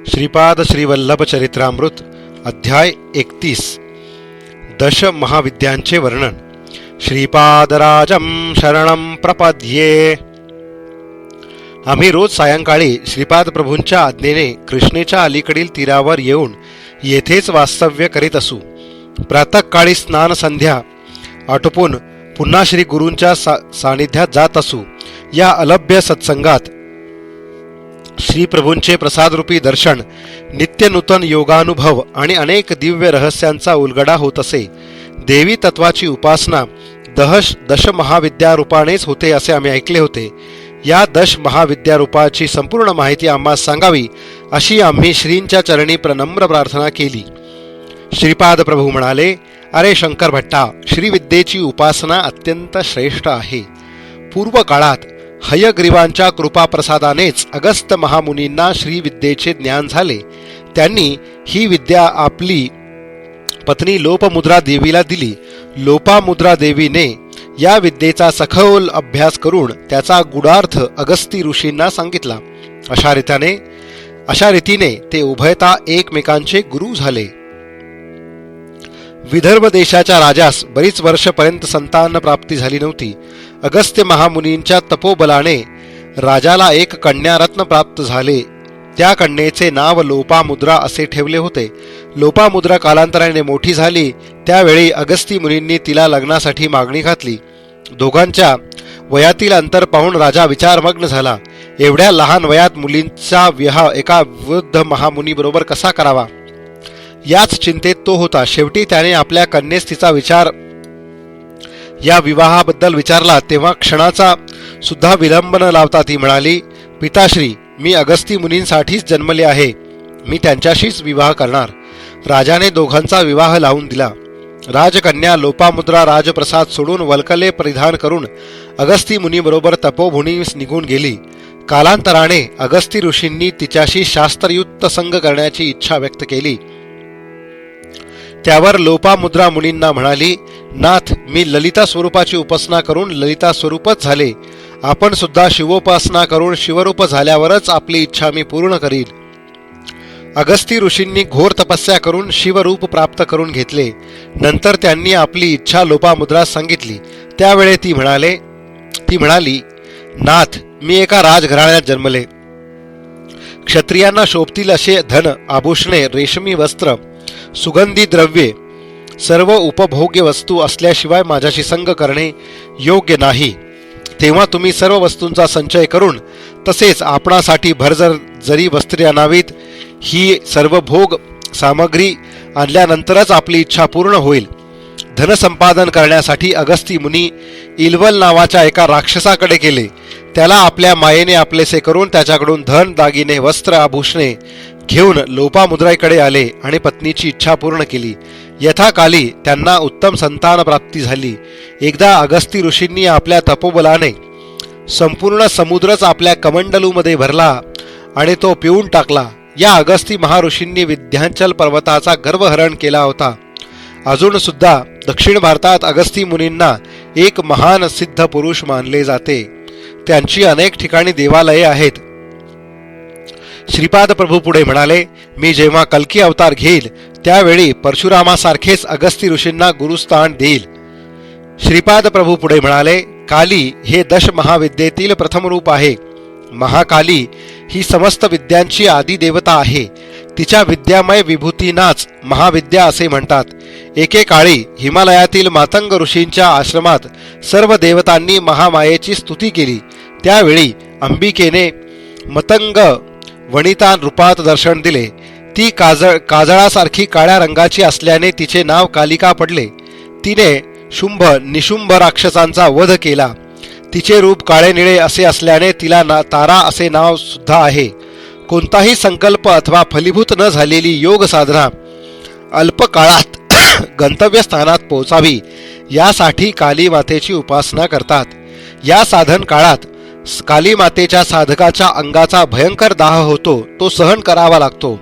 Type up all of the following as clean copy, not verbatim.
श्रीपाद श्रीवल्लभ चरित्रामृत अध्याय 31 दश महाविद्यांचे वर्णन। श्रीपादराजं शरणं प्रपद्ये। आम्ही रोज सायंकाळी श्रीपाद प्रभूंच्या आज्ञेने कृष्णेच्या अलीकडील तीरावर येऊन येथेच वास्तव्य करीत असू। प्रातःकाळी स्नान संध्या आटोपून पुन्हा श्री गुरूंच्या सानिध्यात जात असू। या अलभ्य सत्संगात श्री प्रभूंचे प्रसादरूपी दर्शन, नित्य नूतन योगानुभव आणि अनेक दिव्य रहस्यांचा उलगडा होत असे। देवी तत्वाची उपासना दश महाविद्यारूपानेच होते असे आम्ही ऐकले होते। या दश महाविद्यारूपाची संपूर्ण माहिती आम्हास सांगावी अशी आम्ही श्रींच्या चरणी प्रनम्र प्रार्थना केली। श्रीपाद प्रभू म्हणाले, अरे शंकर भट्टा, श्रीविद्येची उपासना अत्यंत श्रेष्ठ आहे। पूर्व काळात हयग्रीवांच्या कृपाप्रसादानेच अगस्त्य महामुनींना श्रीविद्येचे ज्ञान झाले। त्यांनी ही विद्या आपली पत्नी लोपमुद्रा देवीला दिली। लोपामुद्रा देवीने या विद्येचा सखोल अभ्यास करून त्याचा गूढार्थ अगस्ती ऋषींना सांगितला। अशा रीतीने ते उभयता एकमेकांचे गुरु झाले। विदर्भ देशाच्या राजास बरीच वर्षपर्यंत संतान प्राप्ती झाली नव्हती। अगस्त्य महामुनींच्या तपोबलाने राजाला एक कन्यारत्न प्राप्त झाले। त्या कन्येचे नाव लोपामुद्रा असे ठेवले होते। लोपामुद्रा कालांतराने मोठी झाली। त्यावेळी अगस्ती मुनींनी तिला लग्नासाठी मागणी घातली। दोघांच्या वयातील अंतर पाहून राजा विचारमग्न झाला। एवढ्या लहान वयात मुलींचा विवाह एका वृद्ध महामुनी बरोबर कसा करावा, याच चिंतेत तो होता। शेवटी त्याने आपल्या कन्येस तिचा विचार या विवाहाबद्दल विचारला, तेव्हा क्षणाचा सुद्धा विलंब न लावता ती म्हणाली, पिताश्री, मी अगस्ती मुनींसाठीच जन्मले आहे। मी त्यांच्याशीच विवाह करणार। राजाने दोघांचा विवाह लावून दिला। राजकन्या लोपामुद्रा राजप्रसाद सोडून वल्कले परिधान करून अगस्ती मुनीबरोबर तपोभूमीस निघून गेली। कालांतराने अगस्ती ऋषींनी तिच्याशी शास्त्रयुक्त संग करण्याची इच्छा व्यक्त केली। त्यावर लोपामुद्रा मुनींना म्हणाली, नाथ, मी ललिता स्वरूपाची उपासना करून ललिता स्वरूपच झाले। आपण सुद्धा शिवोपासना करून शिवरूप झाल्यावरच आपली इच्छा मी पूर्ण करीन। अगस्ती ऋषींनी घोर तपस्या करून शिवरूप प्राप्त करून घेतले। नंतर त्यांनी आपली इच्छा लोपामुद्रास सांगितली। त्यावेळी ती म्हणाली, नाथ, मी एका राजघराण्यात जन्मले। क्षत्रियांना शोभतील असे धन, आभूषणे, रेशमी वस्त्र, सुगंधी द्रव्ये, सर्व उपभोग्य वस्तू असल्याशिवाय माझ्याशी संग करणे योग्य नाही। तेव्हा तुम्ही सर्व वस्तूंचा संचय करून तसेच आपणासाठी भरजर जरी वस्त्रे आणावीत। ही सर्व भोग सामग्री आणल्यानंतरच आपली इच्छा पूर्ण होईल। धनसंपादन करण्यासाठी अगस्ती मुनी इल्वल नावाच्या एका राक्षसाकडे गेले। त्याला आपल्या मायेने आपलेसे करून त्याच्याकडून धन, दागिने, वस्त्र, आभूषणे घेऊन लोपामुद्राकडे आले आणि पत्नीची इच्छा पूर्ण केली। यथाकाली त्यांना उत्तम संतान प्राप्ती झाली। एकदा अगस्ती ऋषींनी आपल्या तपोबलाने संपूर्ण समुद्रच आपल्या कमंडलूमध्ये भरला आणि तो पिऊन टाकला। या अगस्ती महर्षींनी विंध्याचल पर्वताचा गर्भहरण केला होता। अजून सुद्धा दक्षिण भारतात अगस्ती मुनींना एक महान सिद्ध पुरुष मानले जाते। त्यांची अनेक ठिकाणी देवालये आहेत। श्रीपाद प्रभू पुढे म्हणाले, मी जेव्हा कल्की अवतार घेईल त्यावेळी परशुरामासारखेच अगस्ती ऋषींना गुरुस्थान देईल। श्रीपाद प्रभू पुढे म्हणाले, काली हे दश महाविद्येतील प्रथम रूप आहे। महाकाली ही समस्त विद्यांची आदिदेवता आहे। तिच्या विद्यामय विभूतींनाच महाविद्या असे म्हणतात। एकेकाळी हिमालयातील मातंग ऋषींच्या आश्रमात सर्व देवतांनी महामायेची स्तुती केली। त्यावेळी अंबिकेने मतंग वणिता रूपात दर्शन दिले। ती काजळासारखी काळ्या रंगाची असल्याने तिचे नाव कालिका पडले। तिने शुंभ निशुंभ राक्षसांचा वध केला। तिचे रूप काळे निळे असे असल्याने तिला तारा असे नाव सुद्धा आहे। कोणताही संकल्प अथवा फलीभूत न झालेली योग साधना अल्प काळात गंतव्यस्थानात पोहोचावी यासाठी काली मातेची उपासना करतात। या साधन काळात काली मातेच्या साधकाच्या अंगाचा भयंकर दाह होतो, तो सहन करावा लागतो।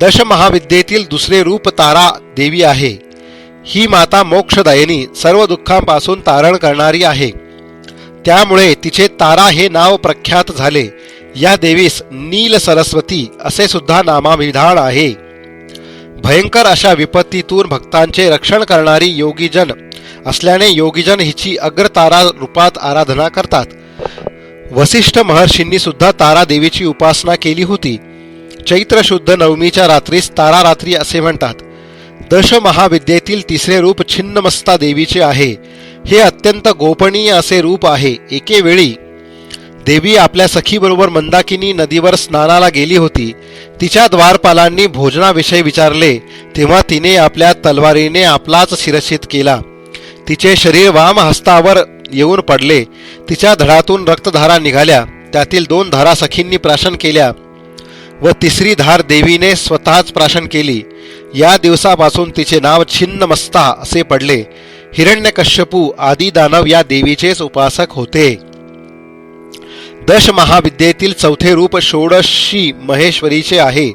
दश महाविद्येतील दुसरे रूप तारा देवी आहे। ही माता मोक्षदायिनी, सर्व दुःखांपासून तारण करणारी आहे। त्यामुळे तिचे तारा हे नाव प्रख्यात झाले। या देवीस नील सरस्वती असे सुद्धा नामाभिधान आहे. भयंकर अशा विपत्तीतून भक्तांचे रक्षण करणारी योगीजन असल्याने योगीजन हिची अग्रतारा रूपात आराधना करतात. वसिष्ठ महर्षींनी सुद्धा तारा देवीची उपासना केली होती. चैत्र शुद्ध नवमीच्या रात्रीस तारा रात्री असे म्हणतात. दश महाविद्येतील तिसरे रूप छिन्नमस्ता देवीचे आहे. हे अत्यंत गोपनीय असे रूप आहे. एके वेळी देवी आपल्या सखीबरोबर मंदाकिनी नदीवर स्नानाला गेली होती. तिच्या द्वारपालांनी भोजनाविषयी विचारले तेव्हा तिने आपल्या तलवारीने आपलाच शिरच्छेद केला. तिचे शरीर वाम हस्तावर येऊन पडले. तिच्या धडातून रक्तधारा निघाल्या. त्यातील 2 धारा सखींनी प्राशन केल्या व तिसरी धार देवीने स्वतःच प्राशन केली. या दिवसापासून तिचे नाव छिन्नमस्ता असे पडले. हिरण्यकश्यपू आदी दानव या देवीचेच उपासक होते. दश महाविद्येतील चौथे रूप षोडशी महेश्वरीचे आहे.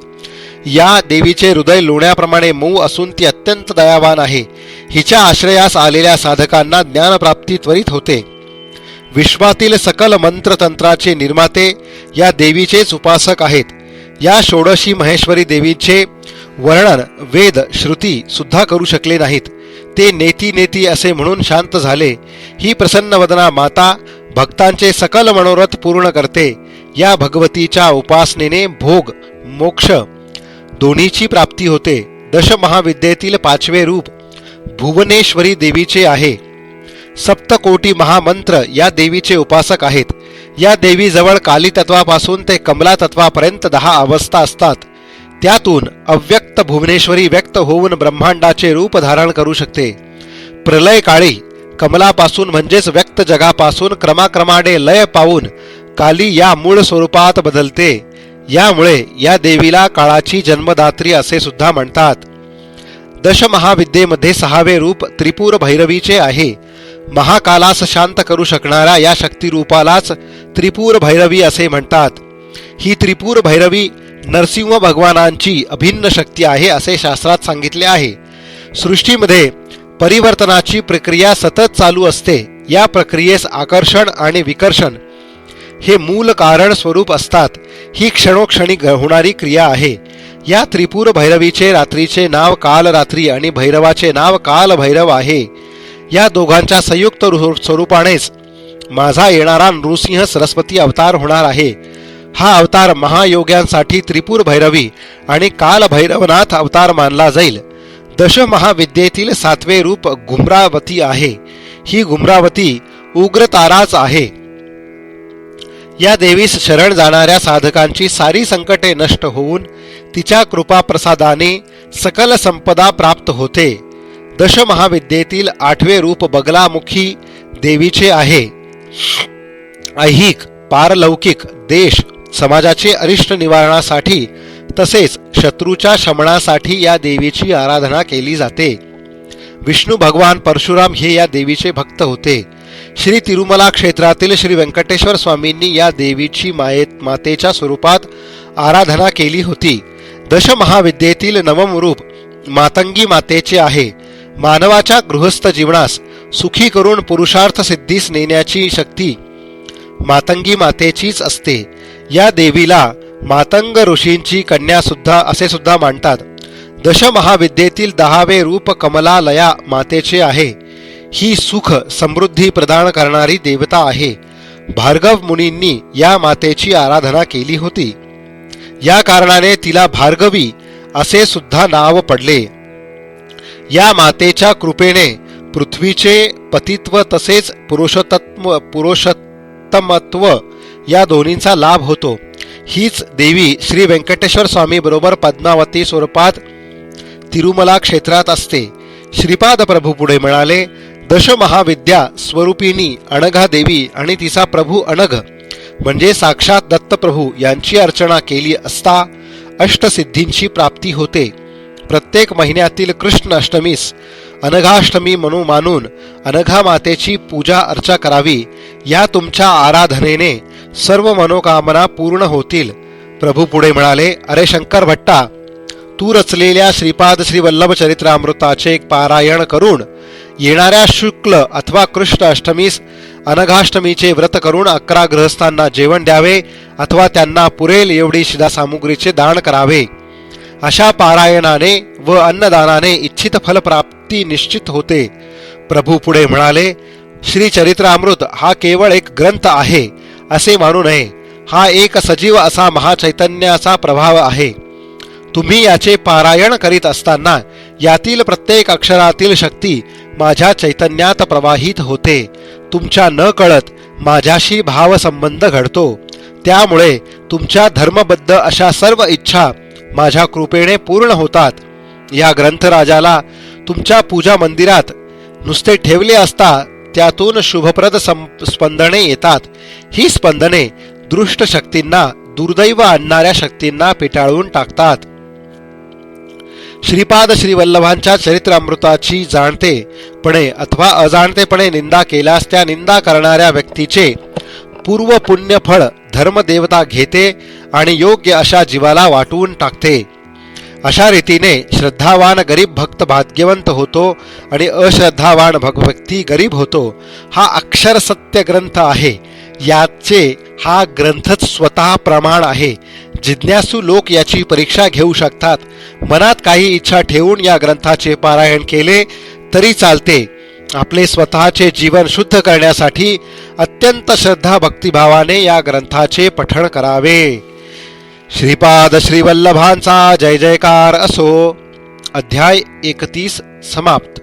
या देवीचे हृदय लोण्याप्रमाणे मऊ असून ती अत्यंत दयावान आहे. हिच्या आश्रयास आलेल्या साधकांना ज्ञानप्राप्ती त्वरित होते. विश्वातील सकल मंत्रतंत्राचे निर्माते या देवीचेच उपासक आहेत. या षोडशी महेश्वरी देवीचे वर्णन वेद श्रुती सुद्धा करू शकले नाहीत. ते नेती नेती असे म्हणून शांत झाले. ही प्रसन्नवदना माता भक्तांचे सकल मनोरथ पूर्ण करते. या भगवतीच्या उपासनेने भोग मोक्ष दोन्हीची प्राप्ती होते. दशमहाविद्येतील 5वे रूप भुवनेश्वरी देवीचे आहे. सप्तकोटी महामंत्र या देवीचे उपासक आहेत. या देवीजवळ काली तत्वापासून ते कमला तत्वापर्यंत 10 अवस्था असतात. त्यातून अव्यक्त भुवनेश्वरी व्यक्त होऊन ब्रह्मांडाचे रूप धारण करू शकते. प्रलय काळी कमलापासून म्हणजेच व्यक्त जगापासून क्रमाक्रमाने लय पावून काली या मूळ स्वरूपात बदलते. यामुळे या देवीला काळाची जन्मदात्री असे सुद्धा म्हणतात. दशमहाविद्येमध्ये 6वे रूप त्रिपुर भैरवीचे आहे. महाकालास शांत करू शकणाऱ्या या शक्तिरूपालाच त्रिपुर भैरवी असे म्हणतात. ही त्रिपुर भैरवी नरसिंह भगवानांची अभिन्न शक्ती आहे असे शास्त्रात सांगितले आहे. सृष्टीमध्ये परिवर्तनाची प्रक्रिया सतत चालू असते. या प्रक्रियेस आकर्षण आणि विकर्षण हे मूल कारण स्वरूप असतात. ही क्षणोक्षणी होणारी क्रिया आहे. या त्रिपुर भैरवीचे रात्रीचे नाव कालरात्री आणि भैरवाचे नाव कालभैरव आहे. या दोघांच्या संयुक्त स्वरूपानेच माझा येणारा नृसिंह सरस्वती अवतार होणार आहे. हा अवतार महायोग्यांसाठी त्रिपुर भैरवी आणि कालभैरवनाथ अवतार मानला जाईल. दशमहाविद्येतील 7वे रूप घुमरावती आहे. ही घुमरावती उग्रताराच आहे. या देवीस शरण जाणाऱ्या साधकांची सारी संकटे नष्ट होऊन तिच्या कृपा प्रसादाने सकल संपदा प्राप्त होते. दशमहाविद्येतील 8वे रूप बगलामुखी देवीचे आहे. ऐहिक पारलौकिक देश समाजाचे अरिष्ट निवारणासाठी तसेच शत्रूच्या शमनासाठी या देवीची आराधना केली जाते. विष्णू भगवान परशुराम हे या देवीचे भक्त होते. श्री तिरुमला क्षेत्रातील श्री व्यंकटेश्वर स्वामींनी या देवीची मातेच्या स्वरूपात आराधना केली होती. दशमहाविद्येतील 9व रूप मातंगी मातेचे आहे. मानवाच्या गृहस्थ जीवनास सुखी करून पुरुषार्थ सिद्धीस नेण्याची शक्ती मातंगी मातेचीच असते. या देवीला मातंग ऋषींची कन्या सुद्धा असे सुद्धा मानतात. दशमहाविद्येतील 10वे रूप कमलालया मातेचे आहे. ही सुख समृद्धी प्रदान करणारी देवता आहे. भार्गव मुनींनी या मातेची आराधना केली होती. या कारणाने तिला भार्गवी असे सुद्धा नाव पडले. या मातेच्या कृपेने पृथ्वीचे पतित्व तसेच पुरुषोत्तमत्व या दोन्हींचा लाभ होतो. हीच देवी श्री व्यंकटेश्वर स्वामी बरोबर पद्मावती स्वरूपात तिरुमला क्षेत्रात असते. श्रीपाद प्रभू पुढे म्हणाले, दशमहाविद्या स्वरूपिणी अनघा देवी आणि तिचा प्रभू अनघ म्हणजे साक्षात दत्तप्रभू यांची अर्चना केली असता अष्टसिद्धींची प्राप्ती होते. प्रत्येक महिन्यातील कृष्ण अष्टमीस अनघाष्टमी म्हणून मानून अनघा मातेची पूजा अर्चा करावी. या तुमच्या आराधनेने सर्व मनोकामना पूर्ण होतील. प्रभू पुढे म्हणाले, अरे शंकर भट्टा, तू रचलेल्या श्रीपाद श्री वल्लभ चरित्रामृताचे पारायण करून येणाऱ्या शुक्ल अथवा कृष्ण अष्टमीस अनघाष्टमीचे व्रत करून 11 गृहस्थांना जेवण द्यावे अथवा त्यांना पुरेल एवढी शिधासामुग्रीचे दान करावे. अशा पारायणाने व अन्नदानाने इच्छित फलप्राप्ती निश्चित होते. प्रभू पुढे म्हणाले, श्री चरित्रामृत हा केवळ एक ग्रंथ आहे असे मानू नये. हा एक सजीव असा महाचैतन्याचा प्रभाव आहे. तुम्ही याचे पारायण करीत असताना यातील प्रत्येक अक्षरातील शक्ती माझ्या चैतन्यात प्रवाहित होते. तुमच्या न कळत माझ्याशी भावसंबंध घडतो. त्यामुळे तुमच्या धर्मबद्ध अशा सर्व इच्छा माझ्या कृपेने पूर्ण होतात. या ग्रंथराजाला तुमच्या पूजा मंदिरात नुसते ठेवले असता त्यातून शुभप्रद स्पंदने येतात. ही स्पंदने दुष्ट शक्तींना, दुर्दैव आणणाऱ्या शक्तींना पिटाळून टाकतात. श्रीपाद श्रीवल्लभांच्या चरित्रामृताची जाणतेपणे अथवा अजाणतेपणे निंदा केल्यास त्या निंदा करणाऱ्या व्यक्तीचे पूर्व पुण्य फळ धर्मदेवता घेते आणि योग्य अशा जीवाला वाटवून टाकते. अशा रीतीने श्रद्धावान गरीब भक्त भाग्यवंत होतो आणि अश्रद्धावान व्यक्ती गरीब होतो. हा अक्षर सत्य ग्रंथ आहे. याचे हा ग्रंथच स्वतः प्रमाण आहे. जिज्ञासू लोक याची परीक्षा घेऊ शकतात. मनात काही इच्छा ठेवून या ग्रंथाचे पारायण केले तरी चालते. आपले स्वतःचे जीवन शुद्ध करण्यासाठी अत्यंत श्रद्धा भक्तिभावाने या ग्रंथाचे पठण करावे. श्रीपाद श्रीवल्लभांचा जय जयकार असो. अध्याय 31 समाप्त.